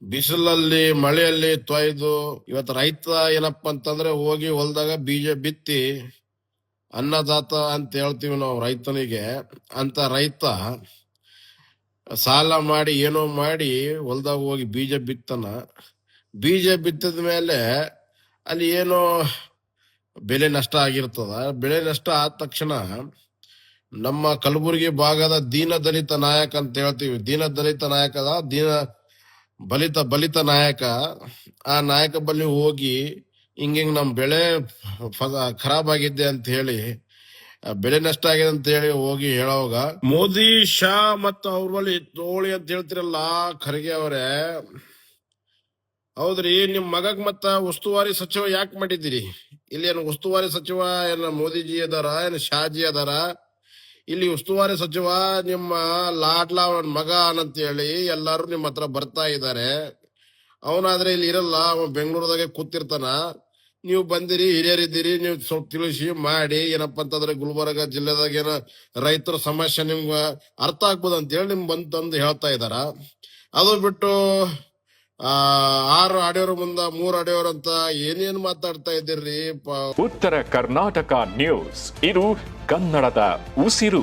ಬಿಸಿಲಲ್ಲಿ ಮಳೆಯಲ್ಲಿ ತೊಯ್ದು ಇವತ್ತು ರೈತ ಏನಪ್ಪ ಅಂತಂದ್ರೆ ಹೋಗಿ ಹೊಲದಾಗ ಬೀಜ ಬಿತ್ತಿ ಅನ್ನದಾತ ಅಂತ ಹೇಳ್ತೀವಿ ನಾವು ರೈತನಿಗೆ. ಅಂತ ರೈತ ಸಾಲ ಮಾಡಿ ಏನೋ ಮಾಡಿ ಹೊಲದಾಗ ಹೋಗಿ ಬೀಜ ಬಿತ್ತನ. ಬೀಜ ಬಿತ್ತಿದ ಮೇಲೆ ಅಲ್ಲಿ ಏನೋ ಬೆಳೆ ನಷ್ಟ ಆಗಿರ್ತದ. ಬೆಳೆ ನಷ್ಟ ಆದ ತಕ್ಷಣ ನಮ್ಮ ಕಲಬುರಗಿ ಭಾಗದ ದೀನ ದಲಿತ ನಾಯಕ ಅಂತ ಹೇಳ್ತೀವಿ. ದೀನ ದಲಿತ ನಾಯಕದ ಬಲಿತ ನಾಯಕ. ಆ ನಾಯಕ ಬಳಿ ಹೋಗಿ ಹಿಂಗಿಂಗ್ ನಮ್ ಬೆಳೆ ಖರಾಬ್ ಆಗಿದ್ದೆ ಅಂತ ಹೇಳಿ, ಬೆಳೆ ನಷ್ಟ ಆಗಿದೆ ಅಂತ ಹೇಳಿ ಹೋಗಿ ಹೇಳೋವಾಗ ಮೋದಿ ಶಾ ಮತ್ತ ಅವ್ರ ಬಳಿ ತೋಳಿ ಅಂತ ಹೇಳ್ತಿರಲ್ಲ ಖರ್ಗೆ ಅವರೇ, ಹೌದ್ರಿ ನಿಮ್ ಮಗಗ್ ಮತ್ತ ಉಸ್ತುವಾರಿ ಸಚಿವ ಯಾಕೆ ಮಾಡಿದ್ದೀರಿ? ಇಲ್ಲಿ ಏನು ಉಸ್ತುವಾರಿ ಸಚಿವ ಏನ ಮೋದಿಜಿ ಅದಾರ, ಏನ್ ಶಾಜಿ ಅದಾರ? ಇಲ್ಲಿ ಉಸ್ತುವಾರಿ ಸಚಿವ ನಿಮ್ಮ ಲಾಡ್ಲಾ ಮಗ ಅಂತೇಳಿ ಎಲ್ಲಾರು ನಿಮ್ಮ ಹತ್ರ ಬರ್ತಾ ಇದ್ದಾರೆ. ಅವನಾದ್ರೆ ಇಲ್ಲಿ ಇರಲ್ಲ, ಅವ ಬೆಂಗಳೂರದಾಗೆ ಕೂತಿರ್ತಾನ. ನೀವು ಬಂದಿರಿ, ಹಿರಿಯರಿದ್ದೀರಿ, ನೀವು ಸ್ವಲ್ಪ ತಿಳಿಸಿ ಮಾಡಿ ಏನಪ್ಪಾ ಅಂತಂದ್ರೆ ಗುಲ್ಬರ್ಗ ಜಿಲ್ಲೆದಾಗ ಏನ ರೈತರ ಸಮಸ್ಯೆ ನಿಮ್ಗ ಅರ್ಥ ಆಗ್ಬೋದು ಅಂತ ಹೇಳಿ ನಿಮ್ ಬಂತಂದು ಹೇಳ್ತಾ ಇದಾರ. ಅದು ಬಿಟ್ಟು 6 ಆಡಿಯೋರ್ ಮುಂದ 3 ಆಡಿಯೋರ್ ಅಂತ ಏನೇನ್ ಮಾತಾಡ್ತಾ ಇದ್ದೀರಿ? ಉತ್ತರ ಕರ್ನಾಟಕ ನ್ಯೂಸ್, ಇದು ಕನ್ನಡದ ಉಸಿರು.